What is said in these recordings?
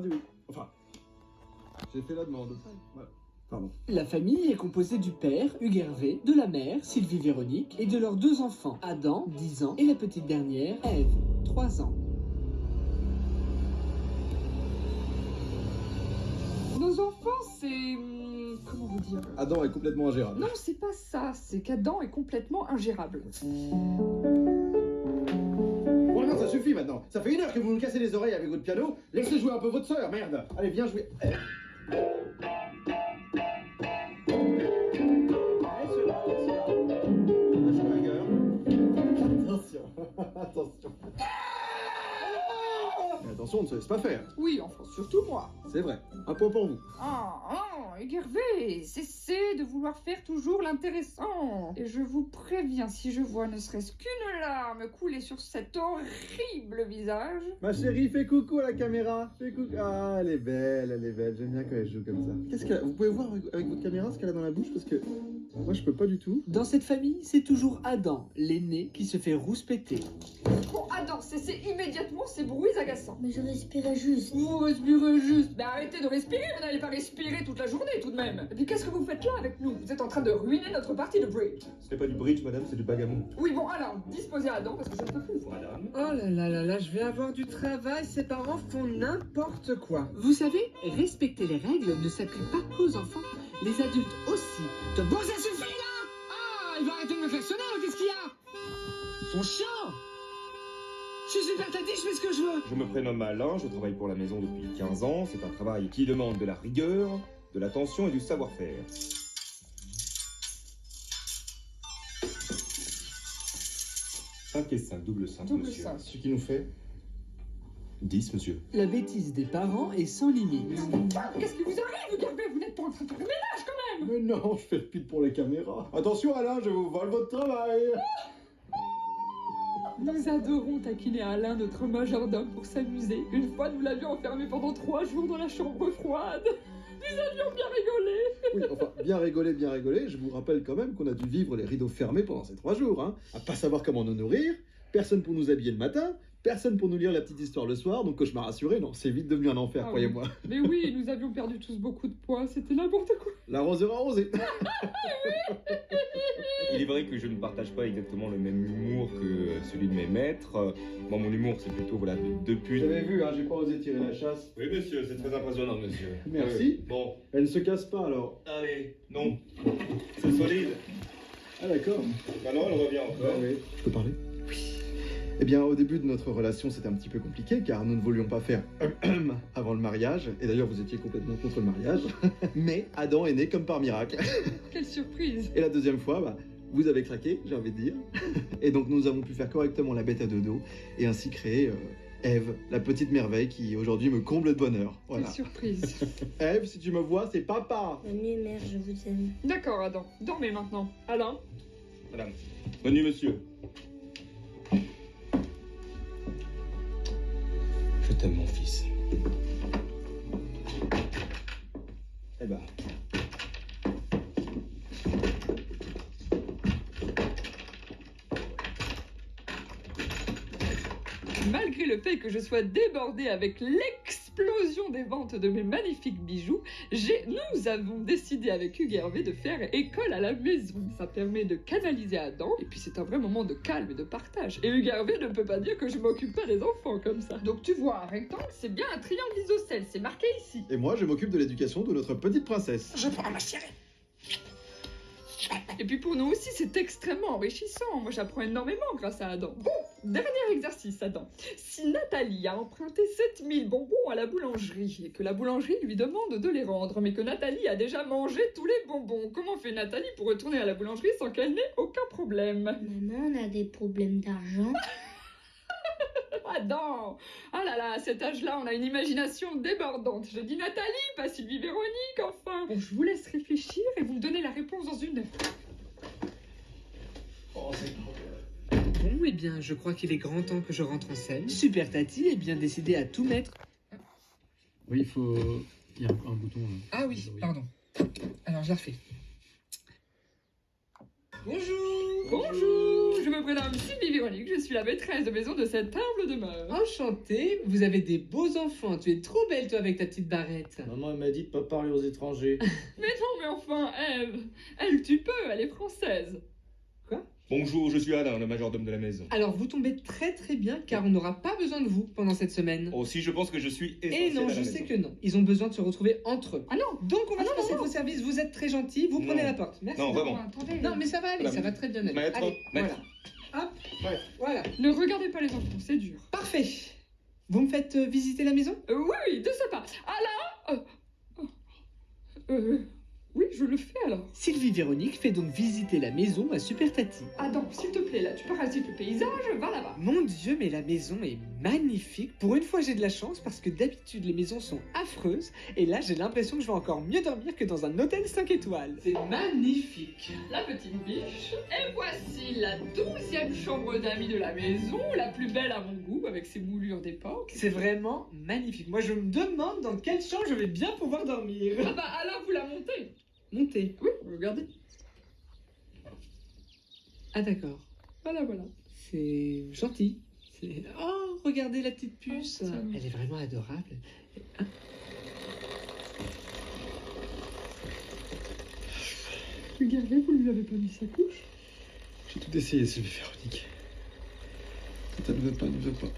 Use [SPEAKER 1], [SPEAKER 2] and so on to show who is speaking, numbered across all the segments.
[SPEAKER 1] Oui. Enfin, j'ai fait la demande. Voilà. Pardon.
[SPEAKER 2] La famille est composée du père, Hugues Hervé, de la mère, Sylvie Véronique, et de leurs 2 enfants, Adam, 10 ans, et la petite dernière, Ève, 3 ans.
[SPEAKER 3] Nos enfants, c'est... comment vous dire?
[SPEAKER 1] Adam est complètement ingérable.
[SPEAKER 3] Non, c'est pas ça. C'est qu'Adam est complètement ingérable.
[SPEAKER 1] Bon, non, ça suffit maintenant. Ça fait 1 heure que vous nous cassez les oreilles avec votre piano. Laissez jouer un peu votre sœur, merde. Allez, viens jouer. Attention, attention. Mais attention, on ne se laisse pas faire.
[SPEAKER 3] Oui, enfin, surtout moi.
[SPEAKER 1] C'est vrai. Un point pour vous.
[SPEAKER 3] Hugues Hervé, cessez de vouloir faire toujours l'intéressant. Et je vous préviens, si je vois ne serait-ce qu'une larme couler sur cet horrible visage...
[SPEAKER 1] Ma chérie, fais coucou à la caméra. Fais coucou. Ah, elle est belle, elle est belle. J'aime bien quand elle joue comme ça. Qu'est-ce qu'elle a... Vous pouvez voir avec votre caméra ce qu'elle a dans la bouche parce que moi je peux pas du tout.
[SPEAKER 2] Dans cette famille, c'est toujours Adam, l'aîné, qui se fait rouspéter.
[SPEAKER 3] Bon, Adam, cessez immédiatement ces bruits agaçants.
[SPEAKER 4] Mais je respirais juste.
[SPEAKER 3] Vous respirez juste. Mais arrêtez de respirer, vous n'allez pas respirer toute la journée tout de même. Et puis qu'est-ce que vous faites là avec nous? Vous êtes en train de ruiner notre partie de bridge.
[SPEAKER 5] Ce n'est pas du bridge, madame, c'est du bagamon.
[SPEAKER 3] Oui, bon, alors, disposez Adam parce que je ne peux plus.
[SPEAKER 5] Madame.
[SPEAKER 6] Oh là là là là, je vais avoir du travail, ces parents font n'importe quoi.
[SPEAKER 2] Vous savez, respecter les règles ne s'applique pas qu'aux enfants, les adultes aussi.
[SPEAKER 6] Bon, ça suffit là! Ah, il va arrêter de me faire sonner, qu'est-ce qu'il y a? Ils sont chiants! Je suis super tati, je fais ce que je veux!
[SPEAKER 5] Je me prénomme Alain, je travaille pour la maison depuis 15 ans. C'est un travail qui demande de la rigueur, de l'attention et du savoir-faire. Cinq et 5, double 5,
[SPEAKER 3] Double
[SPEAKER 5] monsieur.
[SPEAKER 3] 5.
[SPEAKER 1] Ce qui nous fait.
[SPEAKER 5] 10, monsieur.
[SPEAKER 2] La bêtise des parents est sans limite.
[SPEAKER 3] Qu'est-ce qui vous arrive, Hugues Hervé? Vous n'êtes pas en train de faire le ménage quand même.
[SPEAKER 1] Mais non, je fais le pute pour les caméras. Attention Alain, je vous vole votre travail.
[SPEAKER 3] Nous adorons taquiner Alain, notre majordome, pour s'amuser. Une fois, nous l'avions enfermé pendant 3 jours dans la chambre froide. Nous avions bien rigolé.
[SPEAKER 1] Oui, enfin, bien rigoler. Je vous rappelle quand même qu'on a dû vivre les rideaux fermés pendant ces 3 jours, hein. À pas savoir comment nous nourrir, personne pour nous habiller le matin, personne pour nous lire la petite histoire le soir, donc cauchemar assuré, non, c'est vite devenu un enfer,
[SPEAKER 3] Ah
[SPEAKER 1] croyez-moi.
[SPEAKER 3] Mais oui, nous avions perdu tous beaucoup de poids, c'était n'importe quoi.
[SPEAKER 1] L'arroseur arrosé.
[SPEAKER 5] Il est vrai que je ne partage pas exactement le même humour que celui de mes maîtres. Moi, mon humour, c'est plutôt, voilà, de
[SPEAKER 1] Vous
[SPEAKER 5] pute.
[SPEAKER 1] avez vu, hein, j'ai pas osé tirer la chasse.
[SPEAKER 5] Oui, monsieur, c'est très impressionnant, monsieur.
[SPEAKER 1] Merci.
[SPEAKER 5] Bon,
[SPEAKER 1] Elle ne se casse pas alors.
[SPEAKER 5] allez, non. C'est solide.
[SPEAKER 1] Ah d'accord.
[SPEAKER 5] Maintenant, elle revient encore.
[SPEAKER 1] Oui. Je peux parler? Oui. Eh bien, au début de notre relation, c'était un petit peu compliqué, car nous ne voulions pas faire avant le mariage. Et d'ailleurs, vous étiez complètement contre le mariage. Mais Adam est né comme par miracle.
[SPEAKER 3] Quelle surprise.
[SPEAKER 1] Et la deuxième fois, bah, vous avez craqué, j'ai envie de dire. Et donc, nous avons pu faire correctement la bête à 2 dos, et ainsi créer Ève, la petite merveille qui aujourd'hui me comble de bonheur. Voilà.
[SPEAKER 3] Quelle surprise.
[SPEAKER 1] Ève, si tu me vois, c'est papa.
[SPEAKER 4] Mamie et mère, je vous aime.
[SPEAKER 3] D'accord, Adam, dormez maintenant. Alain.
[SPEAKER 5] Madame. Bonne nuit, monsieur. Je t'aime, mon fils.
[SPEAKER 1] Eh ben.
[SPEAKER 3] Malgré le fait que je sois débordée avec l'explosion des ventes de mes magnifiques bijoux, nous avons décidé avec Hugues Hervé de faire école à la maison. Ça permet de canaliser Adam, et puis c'est un vrai moment de calme et de partage. Et Hugues Hervé ne peut pas dire que je m'occupe pas des enfants comme ça. Donc tu vois, un rectangle, c'est bien un triangle isocèle, c'est marqué ici.
[SPEAKER 1] Et moi, je m'occupe de l'éducation de notre petite princesse.
[SPEAKER 3] Je prends ma chérie. Et puis pour nous aussi, c'est extrêmement enrichissant. Moi, j'apprends énormément grâce à Adam. Bon, dernier exercice, Adam. Si Nathalie a emprunté 7000 bonbons à la boulangerie et que la boulangerie lui demande de les rendre, mais que Nathalie a déjà mangé tous les bonbons, comment fait Nathalie pour retourner à la boulangerie sans qu'elle n'ait aucun problème?
[SPEAKER 4] Maman, on a des problèmes d'argent.
[SPEAKER 3] Adam! Ah là là, à cet âge-là, on a une imagination débordante. Je dis Nathalie, pas Sylvie Véronique, enfin. Bon, je vous laisse réfléchir et vous me donnez la réponse dans 1 heure.
[SPEAKER 1] Oh, c'est
[SPEAKER 6] Bon, eh bien, je crois qu'il est grand temps que je rentre en scène.
[SPEAKER 2] Super Tati est bien décidée à tout mettre.
[SPEAKER 1] Oui, il faut. Il y a un bouton là.
[SPEAKER 6] Ah oui, pardon. Alors, je la refais. Bonjour!
[SPEAKER 3] Bonjour, je me me prénomme Sylvie Véronique, je suis la maîtresse de maison de cette humble demeure.
[SPEAKER 2] Enchantée, vous avez des beaux enfants. Tu es trop belle, toi, avec ta petite barrette.
[SPEAKER 7] Maman elle m'a dit de pas parler aux étrangers.
[SPEAKER 3] Mais non, mais enfin, Ève, elle tu peux, elle est française.
[SPEAKER 5] Bonjour, je suis Alain, le majordome de la maison.
[SPEAKER 2] Alors, vous tombez très très bien, car on n'aura pas besoin de vous pendant cette semaine.
[SPEAKER 5] Aussi, je pense que je suis essentiel
[SPEAKER 2] Et non,
[SPEAKER 5] à la
[SPEAKER 2] je
[SPEAKER 5] maison.
[SPEAKER 2] sais que non. Ils ont besoin de se retrouver entre eux.
[SPEAKER 3] Ah non.
[SPEAKER 2] Donc, on va se
[SPEAKER 3] non,
[SPEAKER 2] passer
[SPEAKER 3] non,
[SPEAKER 2] de vos services. Vous êtes très gentils, vous prenez
[SPEAKER 5] Non.
[SPEAKER 2] la porte. Merci.
[SPEAKER 5] Non, vraiment.
[SPEAKER 3] Attendez.
[SPEAKER 2] Non, mais ça va aller,
[SPEAKER 5] Voilà.
[SPEAKER 2] ça va très bien aller.
[SPEAKER 5] Maître,
[SPEAKER 2] Allez,
[SPEAKER 5] maître.
[SPEAKER 2] voilà. Hop, voilà.
[SPEAKER 3] Ne regardez pas les enfants, c'est dur.
[SPEAKER 2] Parfait. Vous me faites visiter la maison?
[SPEAKER 3] Oui, de ce pas. Alain Oui, je le fais alors.
[SPEAKER 2] Sylvie Véronique fait donc visiter la maison à Super Tati.
[SPEAKER 3] Adam, s'il te plaît, là, tu parasites le paysage, va là-bas.
[SPEAKER 2] Mon Dieu, mais la maison est magnifique. Pour une fois, j'ai de la chance parce que d'habitude, les maisons sont affreuses. Et là, j'ai l'impression que je vais encore mieux dormir que dans un hôtel 5 étoiles. C'est magnifique.
[SPEAKER 3] La petite biche. Et voici la 12e chambre d'amis de la maison, la plus belle à mon goût, avec ses moulures d'époque.
[SPEAKER 2] C'est vraiment magnifique. Moi, je me demande dans quelle chambre je vais bien pouvoir dormir.
[SPEAKER 3] Ah bah, Alain, vous la montez.
[SPEAKER 2] Montez.
[SPEAKER 3] Oui, regardez.
[SPEAKER 2] Ah, d'accord.
[SPEAKER 3] Voilà, voilà.
[SPEAKER 2] C'est gentil. Oh, regardez la petite puce.
[SPEAKER 3] Oh, c'est mignon.
[SPEAKER 2] Elle est vraiment adorable. Hein?
[SPEAKER 3] Regardez, vous lui avez pas mis sa couche.
[SPEAKER 1] J'ai tout essayé, Sylvie Véronique. Ça ne veut pas, ne veut pas.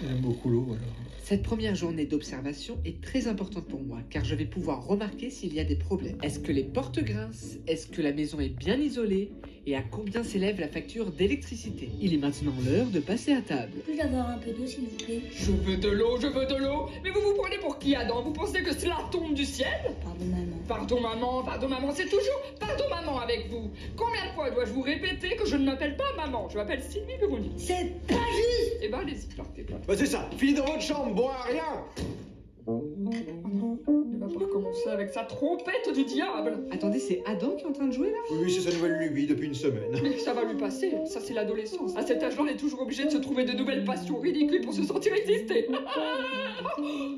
[SPEAKER 1] Elle aime beaucoup l'eau, alors.
[SPEAKER 2] Cette première journée d'observation est très importante pour moi, car je vais pouvoir remarquer s'il y a des problèmes. Est-ce que les portes grincent? Est-ce que la maison est bien isolée? Et à combien s'élève la facture d'électricité? Il est maintenant l'heure de passer à table.
[SPEAKER 4] Puis-je avoir un peu d'eau, s'il vous plaît?
[SPEAKER 3] Je veux de l'eau, je veux de l'eau. Mais vous vous prenez pour qui, Adam? Vous pensez que cela tombe du ciel?
[SPEAKER 4] Pardon, maman.
[SPEAKER 3] Pardon, maman, c'est toujours pardon, maman avec vous. Combien de fois dois-je vous répéter que je ne m'appelle pas maman? Je m'appelle Sylvie Véronique.
[SPEAKER 4] C'est pas juste!
[SPEAKER 3] Eh ben, allez-y, partez pas.
[SPEAKER 7] Bah c'est ça, finis dans votre chambre, bon à rien.
[SPEAKER 3] Il va pas recommencer avec sa trompette du diable.
[SPEAKER 2] Attendez, c'est Adam qui est en train de jouer là?
[SPEAKER 7] Oui, c'est sa nouvelle lubie depuis une semaine.
[SPEAKER 3] Mais ça va lui passer, ça c'est l'adolescence. À cet âge-là, on est toujours obligé de se trouver de nouvelles passions ridicules pour se sentir exister.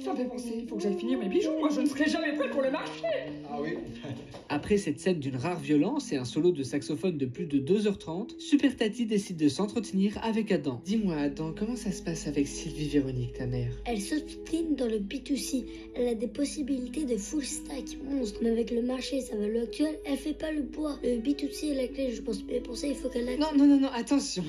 [SPEAKER 3] Ça me fait penser, il faut que j'aille finir mes bijoux, moi je ne serai jamais prête pour le marché.
[SPEAKER 7] Ah oui.
[SPEAKER 2] Après cette scène d'une rare violence et un solo de saxophone de plus de 2h30, Super Tati décide de s'entretenir avec Adam. Dis-moi Adam, comment ça se passe avec Sylvie Véronique, ta mère?
[SPEAKER 4] Elle s'obstine dans le B2C. Elle a des possibilités de full stack monstre. Mais avec le marché et sa valeur actuelle, elle fait pas le poids. Le B2C est la clé, je pense. Mais pour ça, il faut qu'elle accepte.
[SPEAKER 2] Non, attention.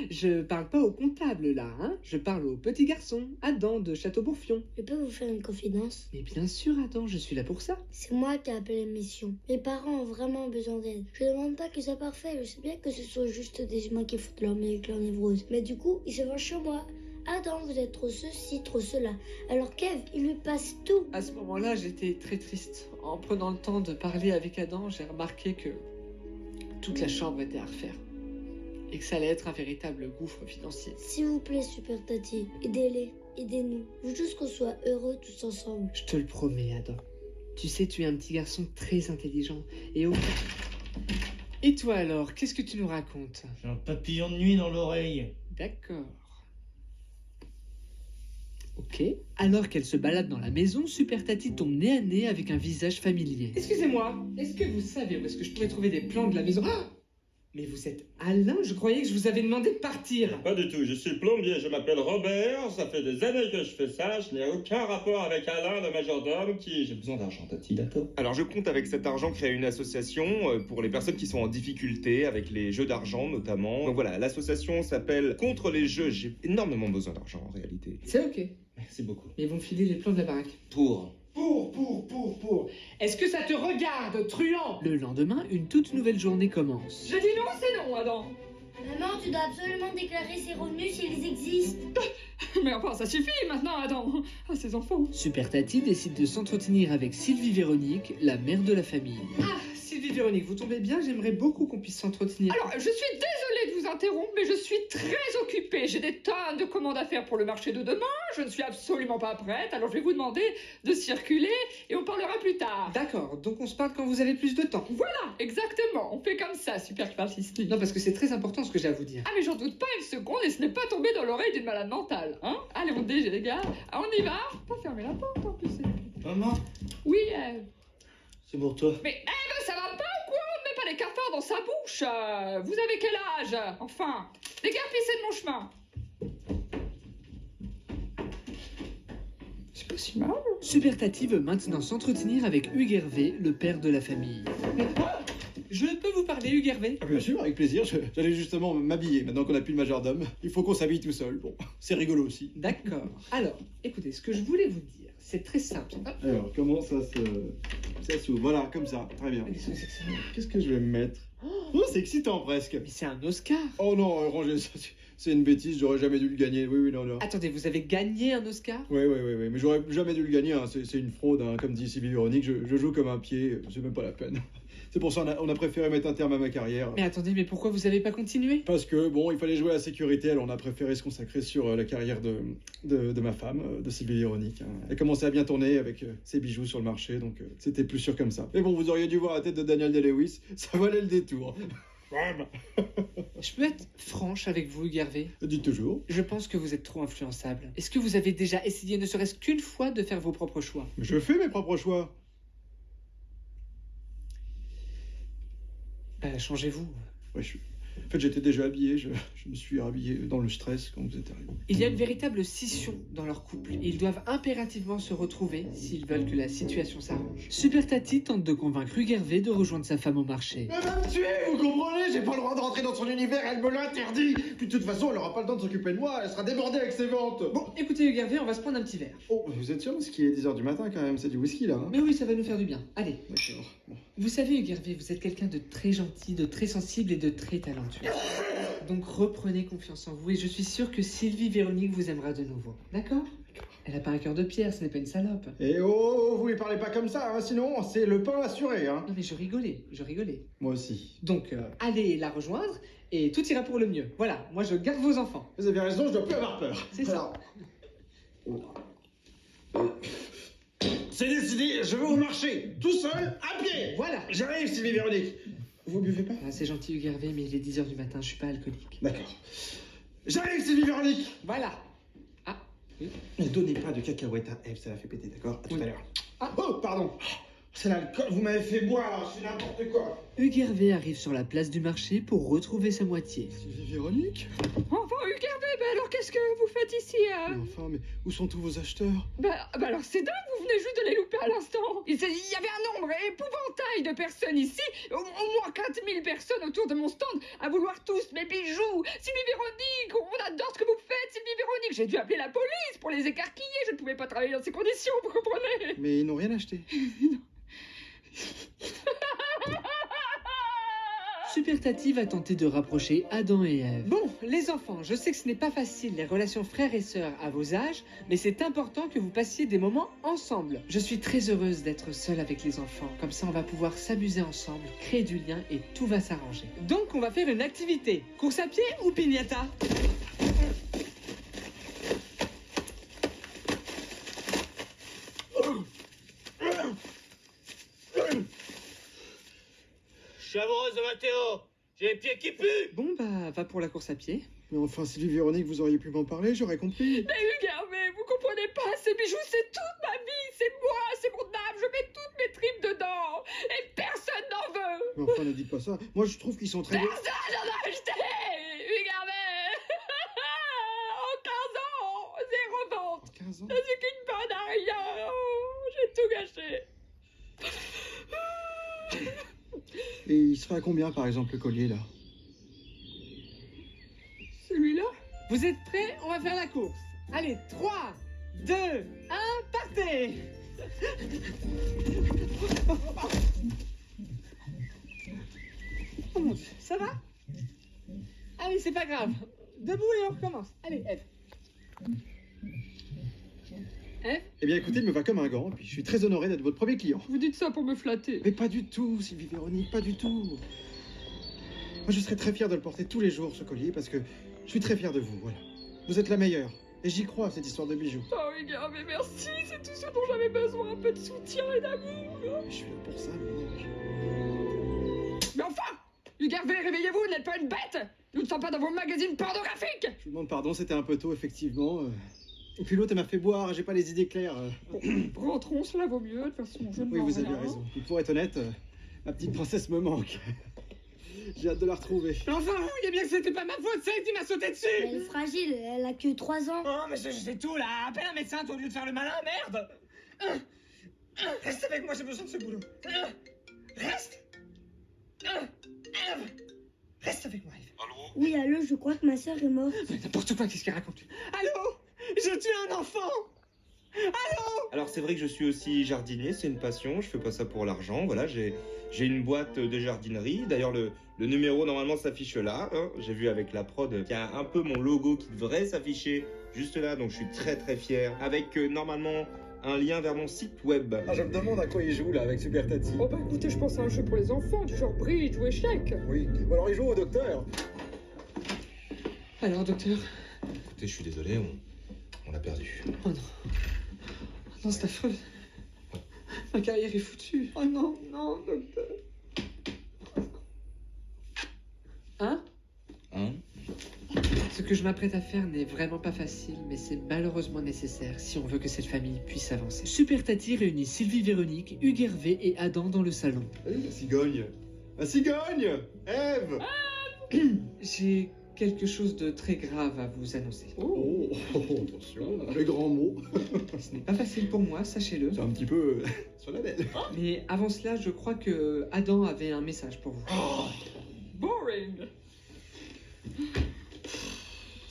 [SPEAKER 2] Je parle pas au comptable là, hein. Je parle au petit garçon, Adam de Château-Bourfion.
[SPEAKER 4] Je peux vous faire une confidence?
[SPEAKER 2] Mais bien sûr Adam, je suis là pour ça.
[SPEAKER 4] C'est moi qui ai appelé l'émission. Mes parents ont vraiment besoin d'aide. Je demande pas que ça soit parfait. Je sais bien que ce soit juste des humains qui foutent leur mieux avec leur névrose. Mais du coup, ils se vengent sur moi. Adam, vous êtes trop ceci, trop cela. Alors Kev, il lui passe tout.
[SPEAKER 2] À ce moment-là, j'étais très triste. En prenant le temps de parler avec Adam, j'ai remarqué que toute la chambre était à refaire. Et que ça allait être un véritable gouffre financier.
[SPEAKER 4] S'il vous plaît, Super Tati, aidez-les, aidez-nous. Je veux juste qu'on soit heureux tous ensemble.
[SPEAKER 2] Je te le promets, Adam. Tu sais, tu es un petit garçon très intelligent. Et toi alors, qu'est-ce que tu nous racontes?
[SPEAKER 7] J'ai un papillon de nuit dans l'oreille.
[SPEAKER 2] D'accord. Ok. Alors qu'elle se balade dans la maison, Super Tati tombe nez à nez avec un visage familier. Excusez-moi, est-ce que vous savez où est-ce que je pourrais trouver des plans de la maison? Ah! Mais vous êtes Alain? Je croyais que je vous avais demandé de partir.
[SPEAKER 8] Pas du tout, je suis plombier, je m'appelle Robert, ça fait des années que je fais ça, je n'ai aucun rapport avec Alain, le majordome, qui... J'ai besoin d'argent, Tati, d'accord?
[SPEAKER 5] Alors je compte avec cet argent créer une association pour les personnes qui sont en difficulté avec les jeux d'argent notamment. Donc voilà, l'association s'appelle Contre les jeux. J'ai énormément besoin d'argent en réalité.
[SPEAKER 2] C'est ok.
[SPEAKER 8] Merci beaucoup.
[SPEAKER 2] Mais ils vont me filer les plans de la baraque.
[SPEAKER 8] Pour.
[SPEAKER 2] Est-ce que ça te regarde, truand? Le lendemain, une toute nouvelle journée commence.
[SPEAKER 3] J'ai dit non, c'est non, Adam.
[SPEAKER 4] Maman, tu dois absolument déclarer ses revenus s'ils existent.
[SPEAKER 3] Mais enfin, ça suffit maintenant, Adam. Ah, ces enfants.
[SPEAKER 2] Super Tati décide de s'entretenir avec Sylvie Véronique, la mère de la famille. Ah, Sylvie Véronique, vous tombez bien, j'aimerais beaucoup qu'on puisse s'entretenir.
[SPEAKER 3] Alors, je suis désolée de vous vous interrompre, mais je suis très occupée. J'ai des tonnes de commandes à faire pour le marché de demain. Je ne suis absolument pas prête, alors je vais vous demander de circuler et on parlera plus tard.
[SPEAKER 2] D'accord, donc on se parle quand vous avez plus de temps.
[SPEAKER 3] Voilà, exactement. On fait comme ça, super Christy.
[SPEAKER 2] Non, parce que c'est très important ce que j'ai à vous dire.
[SPEAKER 3] Ah mais j'en doute pas une seconde et ce n'est pas tombé dans l'oreille d'une malade mentale, hein. Allez, on déjeune les gars. Ah, on y va. Faut pas fermer la porte en plus.
[SPEAKER 7] Maman,
[SPEAKER 3] Oui,
[SPEAKER 7] c'est pour toi.
[SPEAKER 3] mais Eve, ça va pas ou quoi? On ne met pas les cafards dans sa bouche. Vous avez quel âge? Enfin, dégarpissez de mon chemin. C'est pas si mal.
[SPEAKER 2] Super Tati veut maintenant s'entretenir avec Hugues Hervé, le père de la famille. Je peux vous parler, Hugues Hervé?
[SPEAKER 1] Ah, bien sûr, avec plaisir. J'allais justement m'habiller. Maintenant qu'on a plus le majordome, il faut qu'on s'habille tout seul. Bon, c'est rigolo aussi.
[SPEAKER 2] D'accord. Alors, écoutez, ce que je voulais vous dire, c'est très simple. Hop.
[SPEAKER 1] Alors, comment ça s'ouvre? Voilà, comme ça. Très bien. Qu'est-ce que je vais me mettre? Oh, c'est excitant presque.
[SPEAKER 2] Mais c'est un Oscar.
[SPEAKER 1] Oh non, rangez ça. C'est une bêtise, j'aurais jamais dû le gagner. Oui, non, non.
[SPEAKER 2] Attendez, vous avez gagné un Oscar?
[SPEAKER 1] Oui, mais j'aurais jamais dû le gagner. Hein. C'est une fraude, hein. Comme dit Sylvie Véronique. Je joue comme un pied. C'est même pas la peine. C'est pour ça on a préféré mettre un terme à ma carrière.
[SPEAKER 2] Mais attendez, mais pourquoi vous avez pas continué?
[SPEAKER 1] Parce que, bon, il fallait jouer à la sécurité, alors on a préféré se consacrer sur la carrière de ma femme, de Sylvie Véronique. Hein. Elle commençait à bien tourner avec ses bijoux sur le marché, donc c'était plus sûr comme ça. Mais bon, vous auriez dû voir la tête de Daniel Day-Lewis, ça valait le détour.
[SPEAKER 2] Je peux être franche avec vous, Hugues Hervé?
[SPEAKER 1] Dites toujours.
[SPEAKER 2] Je pense que vous êtes trop influençable. Est-ce que vous avez déjà essayé ne serait-ce qu'une fois de faire vos propres choix?
[SPEAKER 1] Mais je fais mes propres choix.
[SPEAKER 2] Bah, changez-vous.
[SPEAKER 1] Ouais, En fait, j'étais déjà habillé, je me suis rhabillé dans le stress quand vous êtes arrivé.
[SPEAKER 2] Il y a une véritable scission dans leur couple. Ils doivent impérativement se retrouver s'ils veulent que la situation s'arrange. Super Tati tente de convaincre Hugues Hervé de rejoindre sa femme au marché.
[SPEAKER 7] Elle va me tuer, vous comprenez? J'ai pas le droit de rentrer dans son univers, elle me l'interdit. Puis de toute façon, elle aura pas le temps de s'occuper de moi, elle sera débordée avec ses ventes.
[SPEAKER 2] Bon, écoutez Hugues Hervé, on va se prendre un petit verre.
[SPEAKER 1] Oh, vous êtes sûr? Parce qu'il est 10h du matin quand même, c'est du whisky là. Hein.
[SPEAKER 2] Mais oui, ça va nous faire du bien. Allez.
[SPEAKER 1] D'accord. Bon.
[SPEAKER 2] Vous savez Hugues Hervé, vous êtes quelqu'un de très gentil, de très sensible et de très talentueux. Donc reprenez confiance en vous et je suis sûre que Sylvie Véronique vous aimera de nouveau. D'accord? Elle a pas un cœur de pierre, ce n'est pas une salope.
[SPEAKER 7] Et oh, vous lui parlez pas comme ça, hein, sinon c'est le pain assuré, hein.
[SPEAKER 2] Non mais je rigolais.
[SPEAKER 1] Moi aussi.
[SPEAKER 2] Donc allez la rejoindre et tout ira pour le mieux. Voilà, moi je garde vos enfants.
[SPEAKER 7] Vous avez raison, je dois plus avoir peur.
[SPEAKER 2] C'est ça.
[SPEAKER 7] C'est décidé, je vais au marché, tout seul, à pied.
[SPEAKER 2] Voilà.
[SPEAKER 7] J'arrive, Sylvie Véronique. Vous buvez pas?
[SPEAKER 2] Ah, c'est gentil Hugues Hervé, mais il est 10h du matin, je suis pas alcoolique.
[SPEAKER 7] D'accord. J'arrive, Sylvie Véronique.
[SPEAKER 2] Voilà. Ah, oui.
[SPEAKER 7] Ne donnez pas de cacahuètes à Eve, ça la fait péter, d'accord? À tout
[SPEAKER 2] Oui.
[SPEAKER 7] à l'heure.
[SPEAKER 2] Ah.
[SPEAKER 7] Oh, pardon. C'est l'alcool, vous m'avez fait boire, je fais n'importe quoi.
[SPEAKER 2] Hugues Hervé arrive sur la place du marché pour retrouver sa moitié.
[SPEAKER 1] Sylvie Véronique?
[SPEAKER 3] Enfin, Hugues Hervé, bah alors qu'est-ce que vous faites ici
[SPEAKER 1] Mais enfin, mais où sont tous vos acheteurs?
[SPEAKER 3] Bah alors c'est dingue, vous venez juste de les louper à l'instant. Il y avait un nombre épouvantail de personnes ici, au moins 4000 personnes autour de mon stand, à vouloir tous mes bijoux. Sylvie Véronique, on adore ce que vous faites, Sylvie Véronique. J'ai dû appeler la police pour les écarquiller, je ne pouvais pas travailler dans ces conditions, vous comprenez?
[SPEAKER 1] Mais ils n'ont rien acheté.
[SPEAKER 2] Super Tati va tenter de rapprocher Adam et Ève. Bon, les enfants, je sais que ce n'est pas facile les relations frères et sœurs à vos âges, mais c'est important que vous passiez des moments ensemble. Je suis très heureuse d'être seule avec les enfants, comme ça on va pouvoir s'amuser ensemble, créer du lien et tout va s'arranger. Donc on va faire une activité. Course à pied ou piñata?
[SPEAKER 7] Je suis amoureuse de Mathéo. J'ai les pieds qui puent.
[SPEAKER 2] Bon bah, va pour la course à pied.
[SPEAKER 1] Mais enfin, Sylvie Véronique, vous auriez pu m'en parler, j'aurais compris.
[SPEAKER 3] Mais Hugues Hervé, vous comprenez pas, ces bijoux c'est toute ma vie, c'est moi, c'est mon âme, je mets toutes mes tripes dedans, et personne n'en veut.
[SPEAKER 1] Mais enfin, ne dites pas ça. Moi, je trouve qu'ils sont très...
[SPEAKER 3] Personne n'en a acheté, Hugues Hervé. En 15 ans, zéro vente.
[SPEAKER 1] 15 ans.
[SPEAKER 3] Je suis qu'une bonne à rien, j'ai tout gâché.
[SPEAKER 1] Et il serait à combien, par exemple, le collier, là?
[SPEAKER 3] Celui-là?
[SPEAKER 2] Vous êtes prêts? On va faire la course. Allez, 3, 2, 1, partez! Oh mon Dieu, ça va? Allez, c'est pas grave. Debout et on recommence. Allez, Ève. Ève?
[SPEAKER 1] Eh bien, écoutez, il me va comme un gant, et puis je suis très honoré d'être votre premier client.
[SPEAKER 3] Vous dites ça pour me flatter.
[SPEAKER 1] Mais pas du tout, Sylvie Véronique, pas du tout. Moi, je serais très fier de le porter tous les jours, ce collier, parce que je suis très fier de vous, voilà. Vous êtes la meilleure. Et j'y crois, cette histoire de bijoux.
[SPEAKER 3] Oh, Hugues mais merci, c'est tout ce dont j'avais besoin, un peu de soutien et d'amour.
[SPEAKER 1] Je suis là pour ça, mon ange.
[SPEAKER 3] Mais enfin Hugues Hervé, réveillez-vous, vous n'êtes pas une bête. Nous ne sommes pas dans vos magazines pornographiques.
[SPEAKER 1] Je vous demande pardon, c'était un peu tôt, effectivement. Et puis l'autre, elle m'a fait boire, j'ai pas les idées claires.
[SPEAKER 3] Rentrons, cela vaut mieux, de toute façon, je ne
[SPEAKER 1] Oui,
[SPEAKER 3] vois
[SPEAKER 1] vous avez
[SPEAKER 3] rien.
[SPEAKER 1] raison. Et pour être honnête, ma petite princesse me manque. J'ai hâte de la retrouver.
[SPEAKER 6] Mais enfin, vous voyez bien que c'était pas ma faute, c'est elle qui m'a sauté dessus.
[SPEAKER 4] Elle est fragile, elle a que 3 ans.
[SPEAKER 6] Oh, mais je sais tout là. Appelle un médecin, toi, au lieu de faire le malin, merde. Reste avec moi, j'ai besoin de ce boulot. Reste. Reste avec moi, Eve.
[SPEAKER 4] Oui, allô, je crois que ma sœur est morte.
[SPEAKER 3] Mais n'importe quoi, qu'est-ce qu'il raconte?
[SPEAKER 6] Allô? Je tue un enfant.
[SPEAKER 5] Alors c'est vrai que je suis aussi jardinier, c'est une passion, je fais pas ça pour l'argent, voilà, j'ai une boîte de jardinerie, d'ailleurs le numéro normalement s'affiche là, hein. J'ai vu avec la prod qu'il y a un peu mon logo qui devrait s'afficher juste là, donc je suis très très fier, avec normalement un lien vers mon site web.
[SPEAKER 1] Ah, je me demande à quoi il joue, là, avec Super Tati.
[SPEAKER 3] Oh bah écoutez, je pense à un jeu pour les enfants, du genre bridge ou échec.
[SPEAKER 1] Oui, bon, alors il joue au docteur.
[SPEAKER 3] Alors, docteur?
[SPEAKER 5] Écoutez, je suis désolé, on l'a perdu.
[SPEAKER 3] Oh non. Oh non, c'est affreux. Ma carrière est foutue. Oh non, non, docteur. Hein?
[SPEAKER 5] Hein?
[SPEAKER 2] Ce que je m'apprête à faire n'est vraiment pas facile, mais c'est malheureusement nécessaire si on veut que cette famille puisse avancer. Super Tati réunit Sylvie Véronique, Hugues Hervé et Adam dans le salon.
[SPEAKER 1] Allez, la cigogne. La cigogne Ève.
[SPEAKER 2] J'ai quelque chose de très grave à vous annoncer.
[SPEAKER 1] Oh, attention, les grands mots.
[SPEAKER 2] Ce n'est pas facile pour moi, sachez-le.
[SPEAKER 1] C'est un petit peu solennel.
[SPEAKER 2] Mais avant cela, je crois que Adam avait un message pour vous.
[SPEAKER 3] Boring.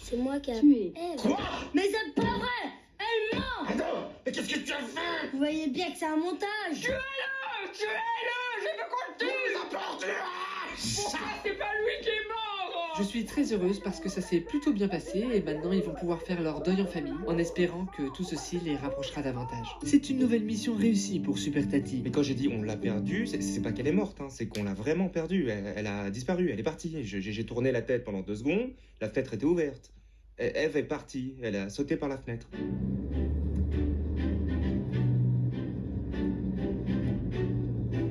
[SPEAKER 4] C'est moi qui a...
[SPEAKER 3] Tué.
[SPEAKER 4] Ève.
[SPEAKER 7] Quoi?
[SPEAKER 4] Mais c'est pas vrai. Elle ment.
[SPEAKER 7] Attends, mais qu'est-ce que tu as fait?
[SPEAKER 4] Vous voyez bien que c'est un montage.
[SPEAKER 3] Tuez-le! Tuez-le! Je veux qu'on le tue! Pourquoi c'est pas lui qui est mort?
[SPEAKER 2] Je suis très heureuse parce que ça s'est plutôt bien passé et maintenant ils vont pouvoir faire leur deuil en famille en espérant que tout ceci les rapprochera davantage. C'est une nouvelle mission réussie pour Super Tati.
[SPEAKER 5] Mais quand j'ai dit on l'a perdue, c'est pas qu'elle est morte, hein, c'est qu'on l'a vraiment perdue, elle a disparu, elle est partie. J'ai tourné la tête pendant 2 secondes, la fenêtre était ouverte. Ève est partie, elle a sauté par la fenêtre.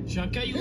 [SPEAKER 6] J'ai un caillou.